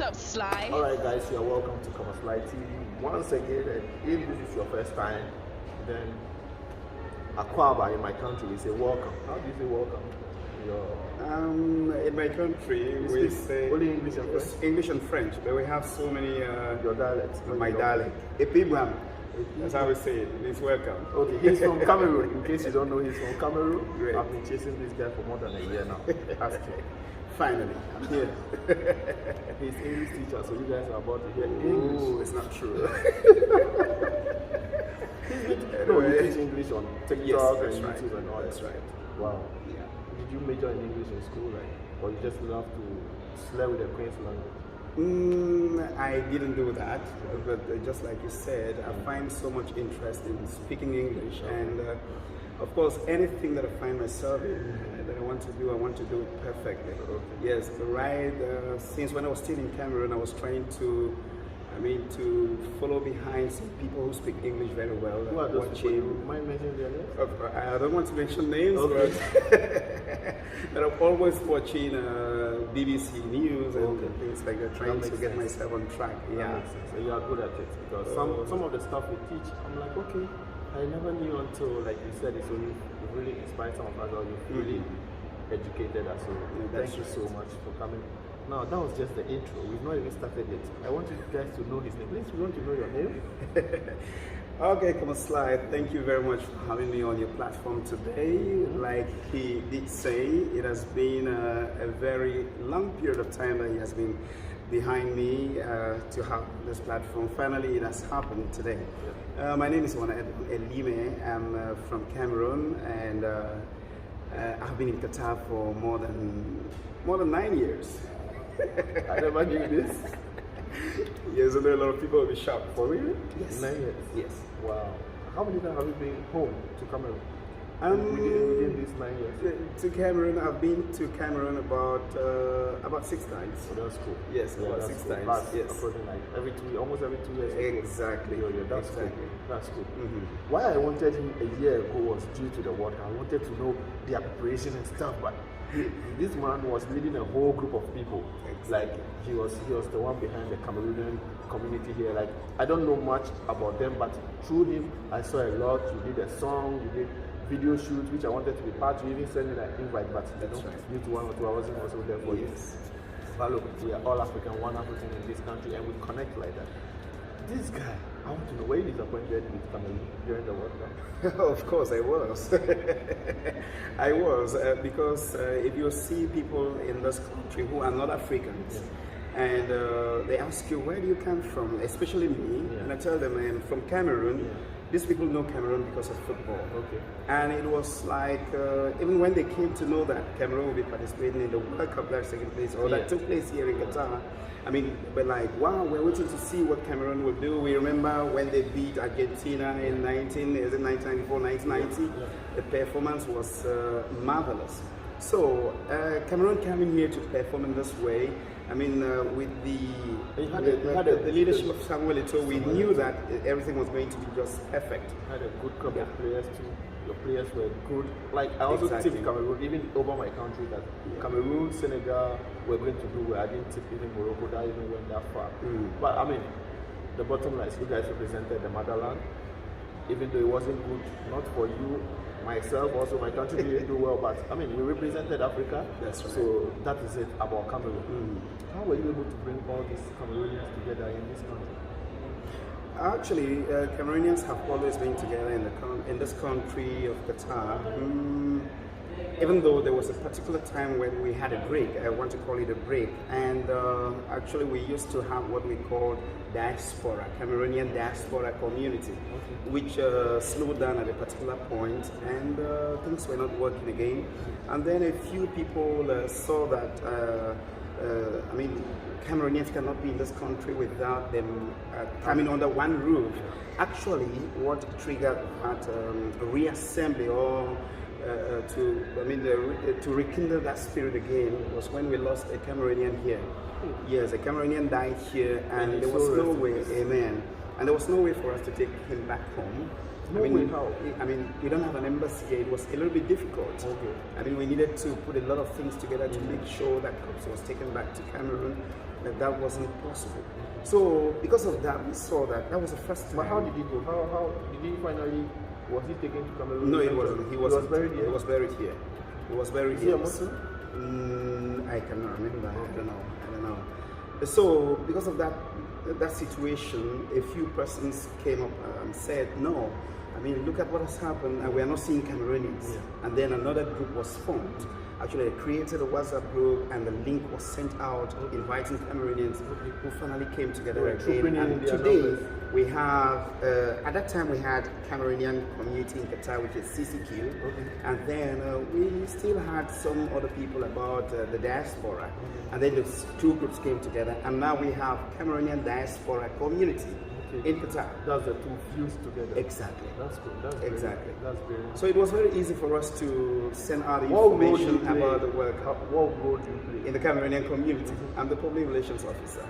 What's up, Sly? Alright guys, you're welcome to Sly TV once again, and if this is your first time, then Akwaba in my country we say welcome. How do you say welcome? In my country we say only English and French? English and French, but we have so many your dialects. my dialect. Epibram. That's how we say it. It's welcome. Okay, he's from Cameroon. In case you don't know, he's from Cameroon. Great. I've been chasing this guy for more than a year now. Ask him. Finally, I'm here. He's English teacher, so you guys are about to hear English. Oh, it's not true. No, you teach English on TikTok Yes, and that's YouTube right. and all That's that. right. Wow. Yeah. Did you major in English in school, like, or you just love to slay with the Queen's language? I didn't do that, but just like you said, I find so much interest in speaking English, and of course, anything that I find myself in that I want to do it perfectly. Yes, right. Since when I was still in Cameroon, I was trying to follow behind some people who speak English very well. Who are those people? You mind mentioning their names? I don't want to mention names, okay. but I'm always watching BBC News and things like that, trying to get myself on track. Yeah, so you are good at it, because some of the stuff we teach, I'm like, okay, I never knew until, like you said, so you really inspired some of us, or you've really educated us. So thank you so much for coming. Now, that was just the intro. We've not even started yet. I want you guys to know his name. Please, we want to know your name. Okay, come on, Sly. Thank you very much for having me on your platform today. Like he did say, it has been a very long period of time that he has been behind me to have this platform. Finally, it has happened today. My name is Wode Elime. I'm from Cameroon, and I've been in Qatar for more than 9 years. I never knew this. Yes, I know a lot of people will be shocked. For real? Yes. 9 years? Yes. Wow. How many times have you been home to Cameroon? Within these 9 years? To Cameroon, I've been to Cameroon about 6 times. So that's cool. Yes, yeah, about that's 6 cool. times. That's yes. approaching like almost every 2 years. Exactly. That's exactly. cool. That's cool. Mm-hmm. Why I wanted him a year ago was due to the World Cup. I wanted to know their preparation and stuff, but this man was leading a whole group of people. Exactly. Like he was the one behind the Cameroonian community here. Like I don't know much about them, but through him I saw a lot. You did a song, you did video shoot, which I wanted to be part. You even sent me an invite, but That's right. due to one or two, I wasn't also there for you. But look, we are all African, one African in this country, and we connect like that. This guy, I want to know, were you disappointed with Cameroon during the World Cup? Of course I was. I was, because if you see people in this country who are not Africans, and they ask you, where do you come from, especially me, and I tell them I'm from Cameroon. These people know Cameroon because of football. Okay. And it was like, even when they came to know that Cameroon will be participating in the World Cup that's taking place, or that took place here in Qatar, I mean, we're like, wow, we're waiting to see what Cameroon will do. We remember when they beat Argentina in 1994, 1990. The performance was marvelous. So, Cameroon coming here to perform in this way, I mean, with the leadership of Samuel Eto'o, we knew that everything was going to be just perfect. Had a good crop of players too. Your players were good. Like I also tipped Cameroon, even over my country, that Cameroon, Senegal were going to do well. I didn't tip even Morocco, that even went that far. But I mean, the bottom line is you guys represented the motherland, even though it wasn't good, not for you. Myself, also my country didn't do well, but I mean, we represented Africa. That's right. So that is it about Cameroon. How were you able to bring all these Cameroonians together in this country? Actually, Cameroonians have always been together in this country of Qatar. Even though there was a particular time when we had a break, I want to call it a break, and actually we used to have what we call diaspora, Cameroonian diaspora community, which slowed down at a particular point, and things were not working again. And then a few people saw that, I mean, Cameroonians cannot be in this country without them coming under one roof. Actually, what triggered that reassembly or to rekindle that spirit again was when we lost a Cameroonian here. Yes, a Cameroonian died here, and there was no way, amen. And there was no way for us to take him back home. No way, how? I mean, we don't have an embassy here. It was a little bit difficult. Okay. I mean, we needed to put a lot of things together to make sure that corpse was taken back to Cameroon. that wasn't possible. So because of that, we saw that was the first time. But how did he go? How did he finally? Was he taken to Cameroon? No, it wasn't. He was buried here. He was buried here. He was buried Is here. he a Muslim? I cannot remember. I don't know. So because of that situation, a few persons came up and said, no, I mean, look at what has happened, and we are not seeing Cameroonians. Yeah. And then another group was formed. Actually, they created a WhatsApp group, and the link was sent out inviting Cameroonians who finally came together again. And today, we have, at that time, we had Cameroonian community in Qatar, which is CCQ. And then we still had some other people about the diaspora. And then those two groups came together, and now we have Cameroonian diaspora community. In Qatar. That's the two fused together. Exactly. That's good. That's exactly. That's very. So it was very easy for us to send out the information about the work. What role do you play in the Cameroonian community? I'm the public relations officer.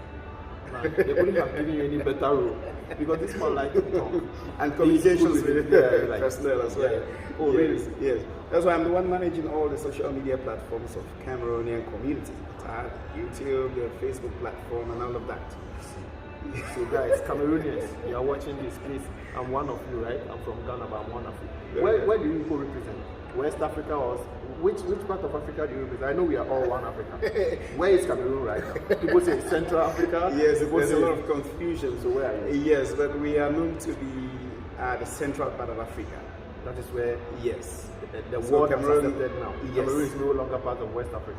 Man, they couldn't have given you any better role because this man likes to talk and communications with personnel as well. Yeah. Oh, yes, really? Yes. That's why I'm the one managing all the social media platforms of Cameroonian community, YouTube, the Facebook platform, and all of that. So guys, Cameroonians, you are watching this, please. I'm one of you, right? I'm from Ghana, but I'm one of you. Where do you go represent? West Africa or which part of Africa do you represent? I know we are all one Africa. Where is Cameroon right now? People say Central Africa. Yes, there's a lot of confusion. So where are you? Yes, but we are known to be the central part of Africa. That is where the so world Cameroon, has accepted now. Yes. Cameroon is no longer part of West Africa.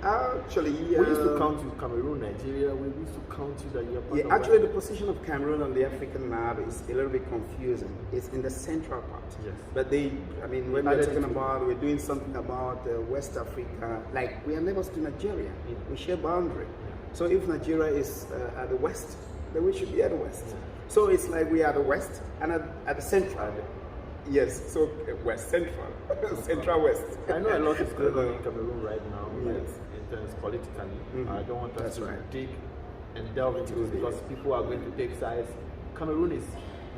Actually, we used to count you Cameroon, Nigeria. We used to count you that you're part of actually, the position of Cameroon on the African map is a little bit confusing. It's in the central part. Yes. But when we're talking about, we're doing something about West Africa, like we are neighbors to Nigeria. Yeah. We share boundary. Yeah. So if Nigeria is at the west, then we should be at the west. Yeah. So it's like we are at the west and at the central. Yes, so West Central, Central West. I know a lot is going on in Cameroon right now, like in terms politically. I don't want us to dig and delve into this because people are going to take sides. Cameroon is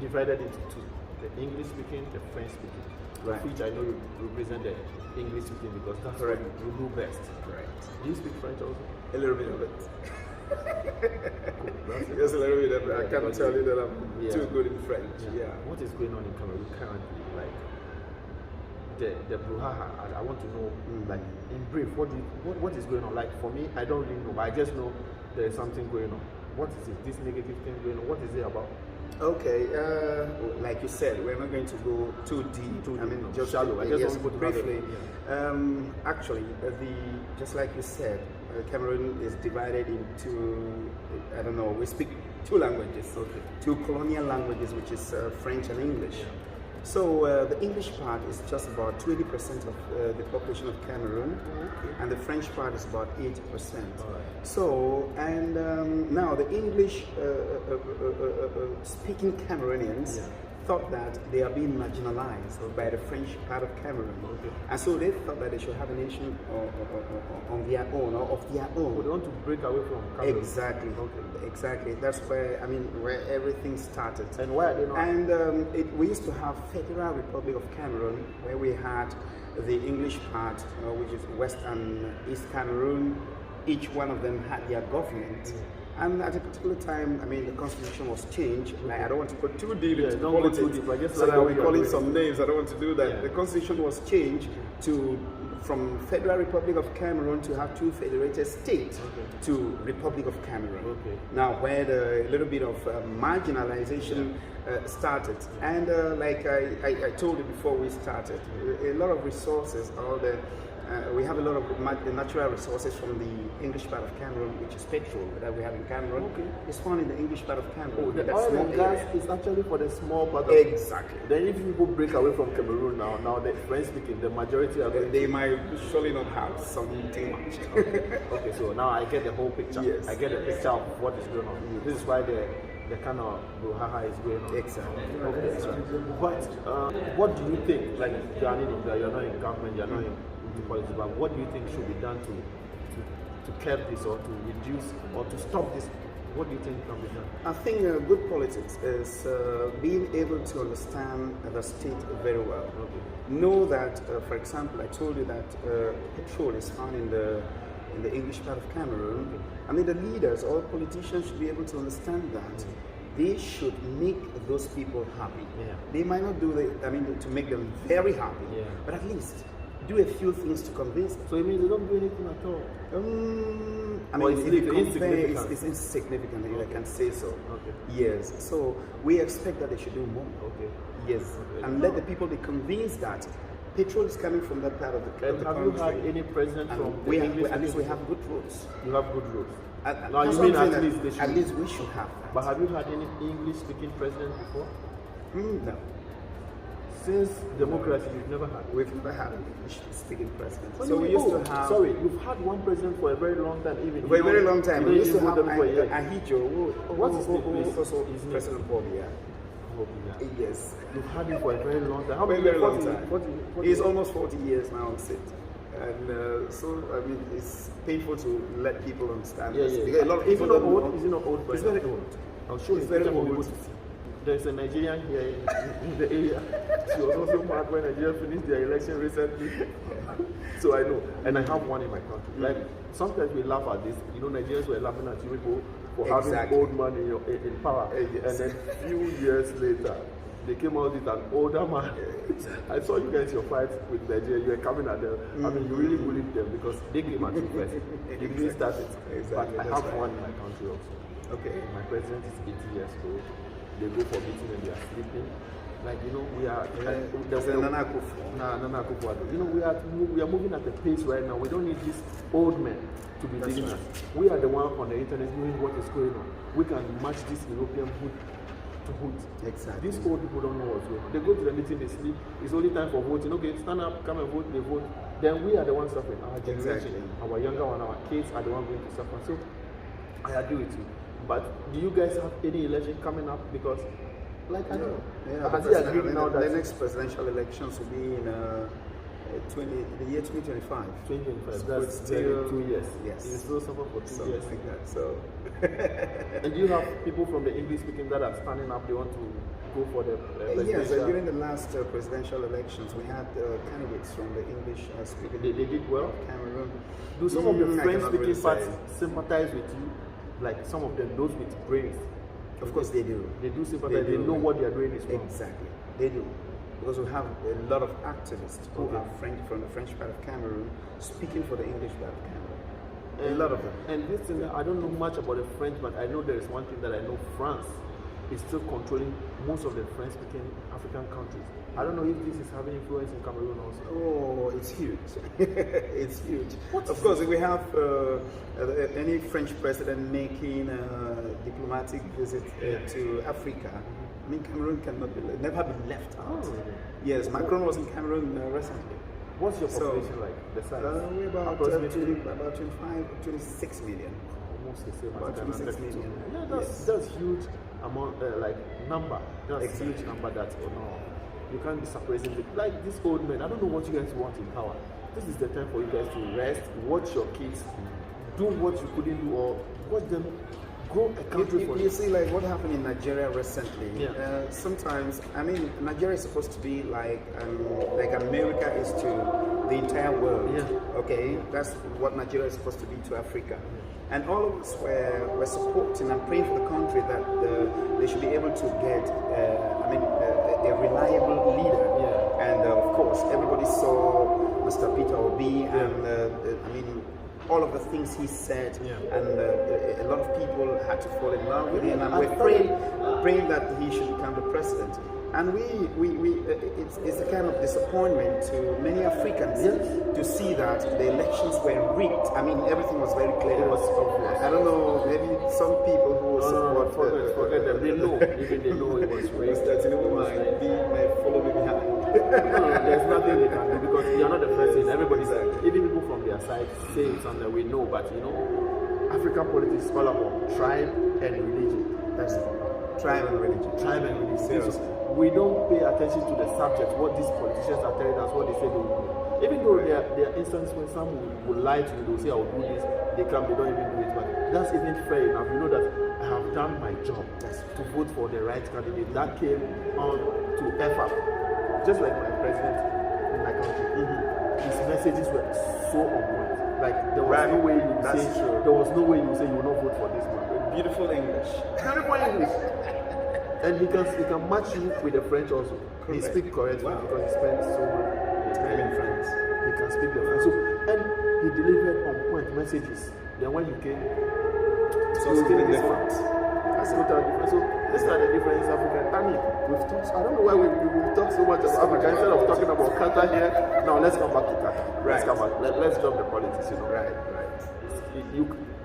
divided into two: the English speaking, the French speaking. Right. Which I know you represent the English speaking because that's what you do best. Right. Do you speak French also? A little bit of it. Cool. Just a little bit of it. I can't tell you that I'm too good in French. Yeah. What is going on in Cameroon currently? Like the brouhaha. I want to know, like in brief, what is going on? Like for me, I don't really know, but I just know there is something going on. What is it? This negative thing going on? What is it about? Okay, like you said, we're not going to go too deep. I mean, just shallow. I just want to briefly. Actually, just like you said, Cameroon is divided into, I don't know, we speak two languages, two colonial languages, which is French and English. So the English part is just about 20% of the population of Cameroon, and the French part is about 80%. So, and now the English speaking Cameroonians thought that they are being marginalized by the French part of Cameroon. And so they thought that they should have a nation on their own, or of their own. They want to break away from Cameroon. Exactly. Exactly. That's where everything started. And why are they not? And we used to have Federal Republic of Cameroon, where we had the English part, which is West and East Cameroon. Each one of them had their government. And at a particular time, I mean, the constitution was changed. Like, I don't want to go too deep into politics, so that we're calling some names. I don't want to do that. The constitution was changed from Federal Republic of Cameroon to have two federated states to Republic of Cameroon. Now, where a little bit of marginalization started. And like I told you before we started, a lot of resources, we have a lot of natural resources from the English part of Cameroon, which is petrol that we have in Cameroon. It's found in the English part of Cameroon. The oil and gas is actually for the small part of Exactly. Then if people break away from Cameroon now the French speaking, the majority are going they might surely not have something much. Okay, so now I get the whole picture. Yes. I get the picture of what is going on. This is why the kind of brouhaha is going on. Exactly. But what do you think? Like you're not in government, you're not in politics, but what do you think should be done to curb this or to reduce or to stop this? What do you think can be done? I think good politics is being able to understand the state very well. Know that, for example, I told you that petrol is found in the in the English part of Cameroon. I mean, the leaders, all politicians should be able to understand that. They should make those people happy. They might not do to make them very happy, but at least do a few things to convince them. So it means they don't do anything at all? I mean, it's insignificant, if I can say so. Okay. Yes. So we expect that they should do more. Okay. Yes. Okay. And let the people be convinced that petrol is coming from that part of the country. Have you had any president from the English? At least we have good roads. You have good roads. Now you mean at least they should? At least we should have that. But have you had any English-speaking president before? No. Since democracy, you've never had? We've never had an English-speaking president. So we used to have... Sorry, you've had one president for a very long time. Even for a very long time. We used to have Ahijo. What's his name? Also President Bobia. Yes. You've had him for a very long time. How many very long time? 40, He's almost 40 years now on sit. And so, I mean, it's painful to let people understand this. Because a lot of people don't know. Is he not old? He's very old. I'll show you very old. To see. There's a Nigerian here in the area. She was also mad when Nigeria finished their election recently. So I know. And I have one in my country. Like, sometimes we laugh at this. You know, Nigerians were laughing at you people for having old man in power. And then a few years later, they came out with an older man. I saw you guys, your fight with Nigeria, you were coming at them. I mean, you really bullied them because they came at you first. They didn't start it. But I have one in my country also. Okay. My president is 80 years old. They go for meeting and they are sleeping. Like, you know, we are... Nana Akufo-Addo. You know, we are moving at a pace right now. We don't need these old men to be leading us. We are the one on the internet knowing what is going on. We can match this European hood to hood. Exactly. These old people don't know what's going on. They go to the meeting, they sleep. It's only time for voting. Okay, stand up, come and vote, they vote. Then we are the ones suffering. Our generation, our younger one, our kids are the ones going to suffer. So, I agree with you. But do you guys have any election coming up? Because, like, I know. Has he agreed now that the next presidential elections will be in the year 2025. 2025. That's still 2 years. Yes. He's still suffering for 2 years. Like that. So. And do you have people from the English speaking that are standing up? They want to go for the yes. During the last presidential elections, we had candidates from the English speaking. They did well. Cameroon. Do some of the French speaking parties sympathize with you? Like some of them, those with brains. Of course they do. They do sympathize. They know what they are doing is wrong. Exactly. They do. Because we have a lot of activists who are French, from the French part of Cameroon speaking for the English part of Cameroon. A lot of them. And this thing, I don't know much about the French, but I know there is one thing that I know: France is still controlling most of the French-speaking African countries. I don't know if this is having influence in Cameroon also. Oh, it's huge. It's huge. Of course, if we have any French president making a diplomatic visit to Africa, I mean, Cameroon cannot never be left out. Oh, really? Yes, Macron was in Cameroon recently. What's your population like? The size? We're about 26 million. Almost the same about as 26 million. Yeah, that's huge amount, number. That's a huge number. That's you can't be suppressing it. Like this old man, I don't know what you guys want in power. This is the time for you guys to rest, watch your kids, do what you couldn't do, or watch them grow a country for you. You see, like what happened in Nigeria recently. Yeah. Sometimes, I mean, Nigeria is supposed to be like America is to the entire world. Yeah. Okay, that's what Nigeria is supposed to be to Africa. And all of us were supporting and praying for the country that they should be able to get, a reliable leader. Yeah. And of course, everybody saw Mr. Peter Obi, and all of the things he said, and a lot of people had to fall in love with him, and we're praying that he should become the president. And it's a kind of disappointment to many Africans to see that the elections were rigged. I mean, everything was very clear. It was obvious. I don't know, maybe some people who support... forget them. They know. Even they know it was rigged. That might follow me behind. No, there's nothing they can do because you're not the first thing. Everybody's even people from their side say something we know, but you know, African politics is all about tribe and religion. That's it. Tribe and religion. Tribe and religion. Seriously. We don't pay attention to the subject, what these politicians are telling us, what they say they will do. Even though there are instances when some will lie to you, they'll say, I will do this, they come, they don't even do it. But that isn't fair enough. You know that I have done my job to vote for the right candidate. That came on to effort. Just like my president in my country. His messages were so on point. Like there was no way you That's say true. there was no way you say you will not vote for this man. Beautiful English. Beautiful English. And he can match you with the French also. He Correct. speaks correctly Wow. because he spends so much time in France. He can speak the French. So, and he delivered on point messages. Then when he came, So he it's came totally this one. different. It's totally different. So these are the different Africa. I mean, we've talked. I don't know why we talk so much about Africa instead of talking about Qatar here. Now let's come back to Qatar. Let's Right. come back. Let's drop the politics. You know. Right.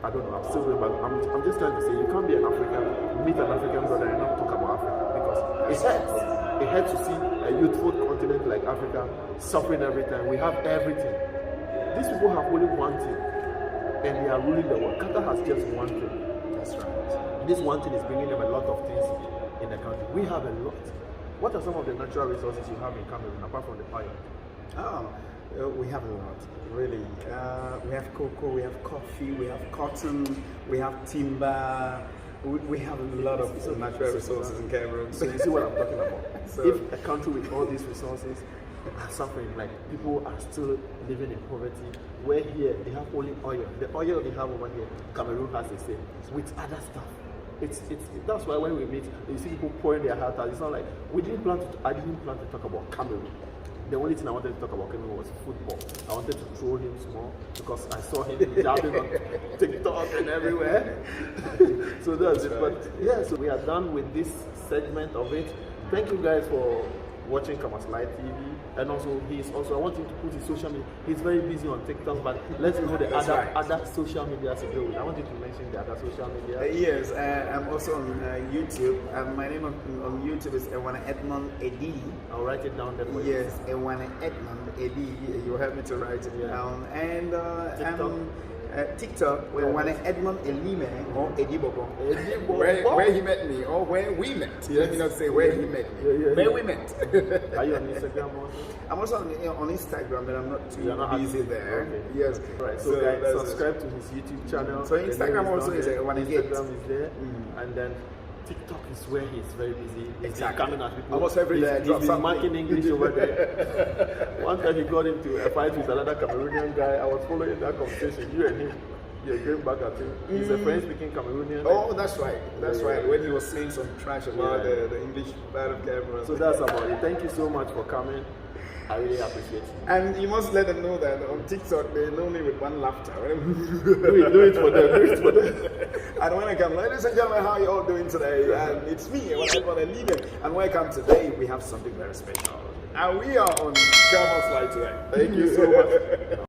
I don't know. I'm still going back. I'm just trying to say you can't be an African, meet an African brother and not talk about Africa because it hurts. It hurts to see a youthful continent like Africa suffering every time. We have everything. These people have only one thing, and they are ruling the world. Qatar has just one thing. That's right. This one thing is bringing them a lot of things in the country. We have a lot. What are some of the natural resources you have in Cameroon apart from the fire? We have a lot, really. We have cocoa, we have coffee, we have cotton, we have timber. We have a lot of natural resources in Cameroon. So you see what I'm talking about. So, if a country with all these resources are suffering, like people are still living in poverty, where here they have only oil. The oil they have over here, Cameroon has the same with other stuff. It's that's why when we meet, you see people pouring their heart out. It's not like I didn't plan to talk about Cameroon. The only thing I wanted to talk about Cameroon was football. I wanted to throw him small because I saw him dabbing on TikTok and everywhere. So that's it. But yeah, so we are done with this segment of it. Thank you guys for watching Kamaslight TV. And also, I want him to put his social media. He's very busy on TikTok, but let's know the other social media to do. I want you to mention the other social media. Yes, I'm also on YouTube. My name on YouTube is Ewana Edmond Edi. I'll write it down there for you. Yes, Ewana Edmond Edi. You help me to write it down. And TikTok, Ewana Edmond Elime or Edi Bobo. Where he met me or where we met. Yes. Let me not say where he met me. Where we met. Are you on Instagram also? I'm also on Instagram, but I'm not too busy there. Okay. Yes. Right. So guys, subscribe to his YouTube channel. So Instagram also is Instagram is there, and then TikTok is where he's very busy. He's been coming at people. Almost every day. He's been marking English over there. One time he got into a fight with another Cameroonian guy. I was following that conversation. You and him. You're going back at him. He's a French-speaking Cameroonian. Oh, that's right. That's right. When he was saying some trash about the English part of Cameroon. So that's about it. Thank you so much for coming. I really appreciate it. And you must let them know that on TikTok they know me with one laughter. do it for them. Do it for them. And when I come, ladies and gentlemen, how are you all doing today? And it's me, and welcome today. We have something very special. And we are on Cameroon's Light today. Thank you so much.